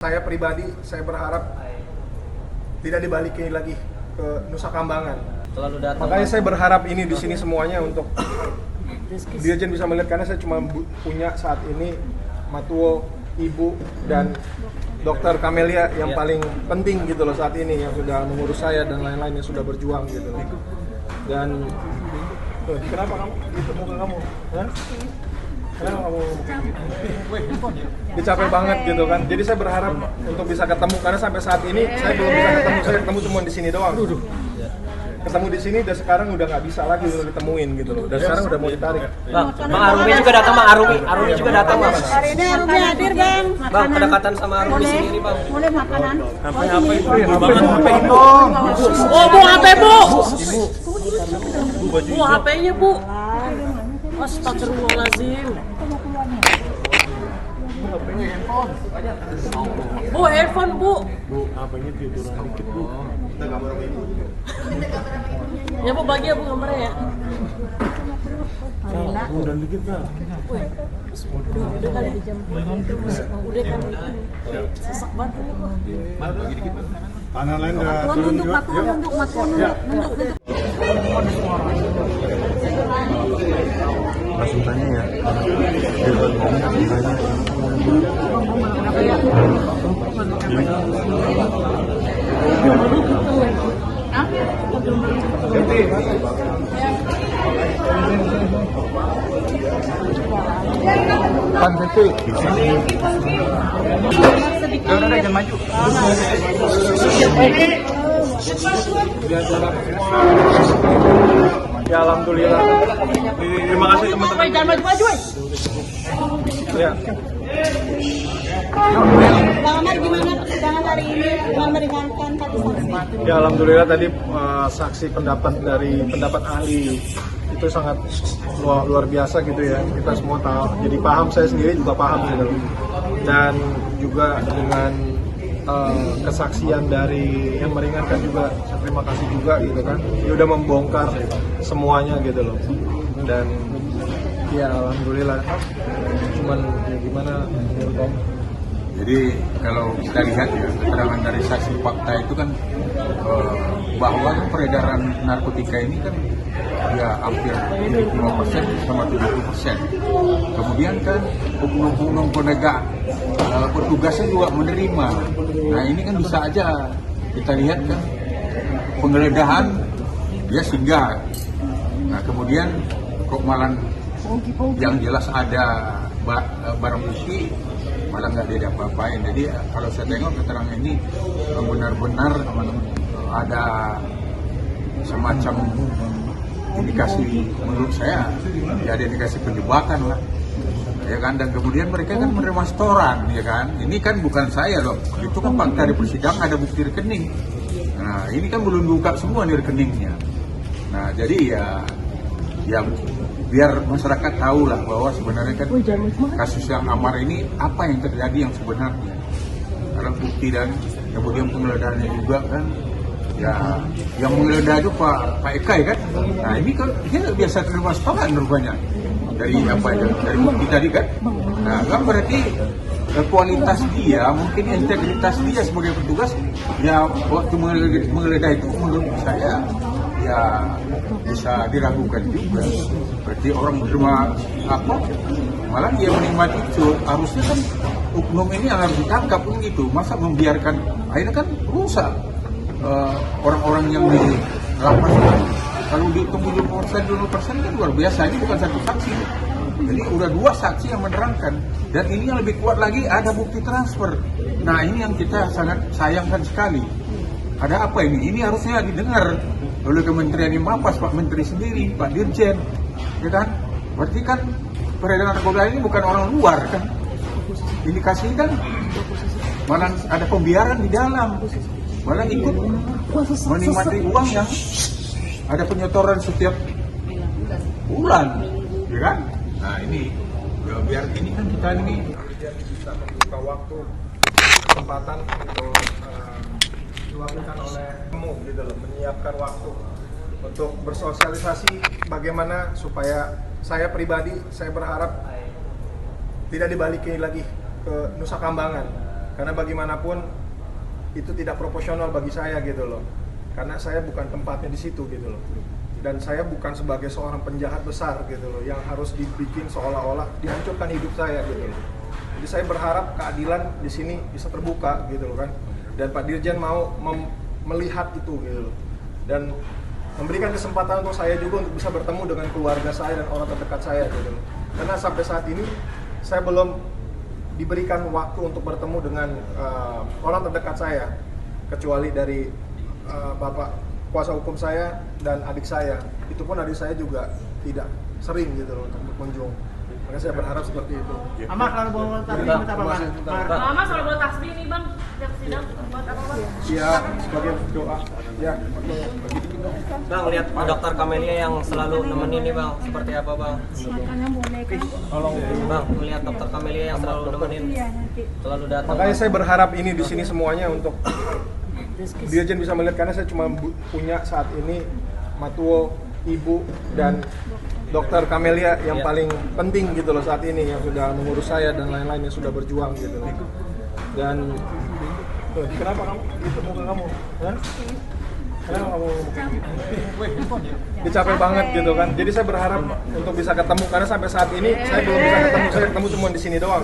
Saya pribadi, saya berharap tidak dibalikin lagi ke Nusa Kambangan. Makanya saya berharap ini di sini semuanya untuk Dirjen bisa melihat, karena saya cuma punya saat ini Matuo, Ibu, dan Dokter Kamelia yang paling penting gitu loh saat ini, yang sudah mengurus saya dan lain-lain, yang sudah berjuang gitu loh. Dan kenapa kamu gitu muka kamu? Hah? Kenapa kamu capek banget gitu kan? Jadi saya berharap untuk bisa ketemu, karena sampai saat ini saya belum bisa ketemu. Saya ketemu cuma di sini doang. Ketemu di sini dan sekarang udah nggak bisa lagi udah ditemuin gitu loh. Dan sekarang udah mau ditarik. Bang Arumi juga datang, Bang Arumi juga datang, Bang. Hari ini Arumi hadir, Bang. Bang, kedekatan sama Arumi sendiri, Bang. Boleh makanan? Apa itu? Apa itu? Oh, Bu, HP, Bu. Bu, HP-nya, Bu. Astagfirullahaladzim. Bu, handphone, Bu. HP-nya tiduran dikit, Bu. Kita gambar ibu. Ya, Bu, bagi ya, Bu, gambarnya ya. Udah dikit kan? Udah kali di jam. Udah kan. Sesak banget ini, Bu. Kanan lain udah turun juga. Langsung tanya ya, dia ngomong gimana? Pan itu. Udah jangan maju. Ya alhamdulillah. Terima kasih teman-teman. Jangan maju-maju, Ya. Bang Amar, gimana persidangan hari ini meringankan tadi saksi? Ya alhamdulillah tadi saksi pendapat ahli itu sangat luar biasa gitu ya. Kita semua tahu. Jadi paham, saya sendiri juga paham gitu. Dan juga dengan kesaksian dari yang meringankan juga, saya terima kasih juga gitu kan. Dia udah membongkar semuanya gitu loh. Dan ya alhamdulillah. Cuman ya gimana Tom? Jadi kalau kita lihat ya, keterangan dari saksi fakta itu kan bahwa peredaran narkotika ini kan ya hampir 75% sama 70%. Kemudian kan oknum-oknum penegak petugasnya juga menerima. Nah ini kan bisa aja kita lihat kan penggeledahan dia singgah. Nah kemudian kok malah yang jelas ada barang bukti malah nggak dia apa-apain. Jadi kalau saya tengok keterangan ini benar-benar ada semacam indikasi, menurut saya ya ada indikasi penjebakan lah, ya kan. Dan kemudian mereka kan menerima setoran, ya kan. Ini kan bukan saya loh, itu kan fakta di persidangan, ada bukti rekening. Nah ini kan belum diungkap semua nih rekeningnya. Nah jadi ya biar masyarakat tahu lah bahwa sebenarnya kan kasus yang Amar ini apa yang terjadi yang sebenarnya. Karena bukti dan kemudian penggeledahannya juga kan, ya yang menggeledah itu Pak Eka ya kan. Nah ini kan dia nggak biasa terima setoran rupanya dari apa ya, dari bukti tadi kan. Nah kan berarti kualitas dia, mungkin integritas dia sebagai petugas ya waktu menggeledah itu menurut saya ya bisa diragukan juga. Berarti orang terima apa, malah dia menikmati itu. Harusnya kan oknum ini yang harus ditangkap begitu. Masa membiarkan, akhirnya kan rusak orang-orang yang di lapas. Kalau dihitung 70% kan luar biasa. Ini bukan satu saksi, jadi udah 2 saksi yang menerangkan. Dan ini yang lebih kuat lagi, ada bukti transfer. Nah ini yang kita sangat sayangkan sekali. Ada apa ini? Ini harusnya didengar oleh Kementerian Mapas, Pak Menteri sendiri, Pak Dirjen, ya kan? Berarti kan peredaran narkoba ini bukan orang luar kan? Indikasi kan malah ada pembiaran di dalam, malah ikut menikmati uang yang ada penyetoran setiap bulan, ya kan? Nah ini ya biar ini kan kita ini bisa membuka waktu, kesempatan untuk dilakukan oleh kamu gitu loh, menyiapkan waktu untuk bersosialisasi bagaimana supaya saya pribadi, saya berharap tidak dibalikin lagi ke Nusa Kambangan. Karena bagaimanapun itu tidak proporsional bagi saya gitu loh. Karena saya bukan tempatnya di situ gitu loh. Dan saya bukan sebagai seorang penjahat besar gitu loh yang harus dibikin seolah-olah dihancurkan hidup saya gitu loh. Jadi saya berharap keadilan di sini bisa terbuka gitu loh kan. Dan Pak Dirjen mau melihat itu gitu loh. Dan memberikan kesempatan untuk saya juga untuk bisa bertemu dengan keluarga saya dan orang terdekat saya gitu loh. Karena sampai saat ini saya belum diberikan waktu untuk bertemu dengan orang terdekat saya, kecuali dari bapak kuasa hukum saya dan adik saya. Itu pun adik saya juga tidak sering gitu loh untuk berkunjung. Makanya saya berharap seperti itu. Amar kalau boleh tasbih minta apa bang? Mama kalau boleh tasbih nih bang, setiap sidang buat apa bang? Iya, sebagai doa. Ya, Bang, lihat dokter Kamelia yang selalu nemenin nih bang, seperti apa bang? Makanya boleh kan? Bang, melihat dokter Kamelia yang selalu nemenin, Iya nanti. selalu datang. makanya saya berharap ini di sini semuanya untuk Dirjen bisa melihat, karena saya cuma punya saat ini Matuo, Ibu, dan Dokter Kamelia yang paling penting gitu loh saat ini, yang sudah mengurus saya dan lain-lain yang sudah berjuang gitu loh. Dan kenapa kamu itu muka kamu? Hah? Kenapa kamu dia capek banget gitu kan? Jadi saya berharap untuk bisa ketemu, karena sampai saat ini saya belum bisa ketemu. Saya ketemu cuma di sini doang.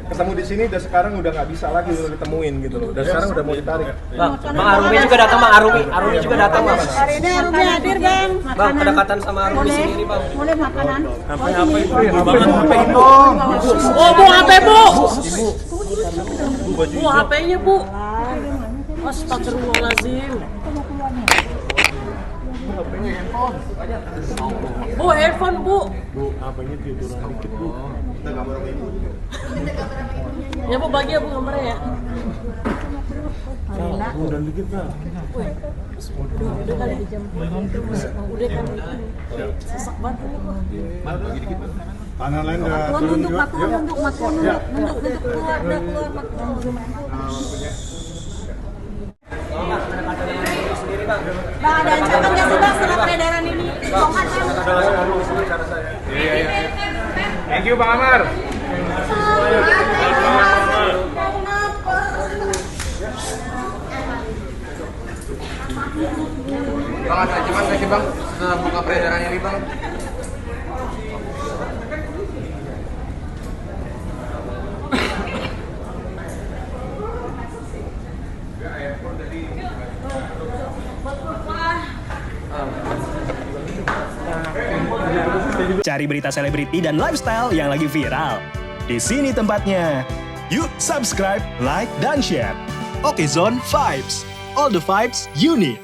Ketemu di sini dan sekarang udah nggak bisa lagi untuk ditemuin gitu loh. Dan sekarang udah mau ditarik. Bang Arumi juga datang bang, Arumi juga datang bang. Hari ini Arumi hadir bang. Bang, kedekatan sama Arumi sendiri bang. Boleh makanan? Apa itu? Oh bu, HP bu. Bu, HP-nya bu. Astagfirullahaladzim. Bu, handphone bu. Ya bu, bagi ya bu gambarnya ya. Udah kali di jam. Udah kan sesak banget ini kok. Tangan lain udah Nunduk keluar Bang, ada ancaman nggak sih bang setelah peredaran ini? Thank you Bang Amar. Bang, ada ancaman nggak sih bang setelah buka peredaran ini bang? Cari berita selebriti dan lifestyle yang lagi viral. Di sini tempatnya. Yuk subscribe, like, dan share. Oke Zone Vibes. All the vibes you need.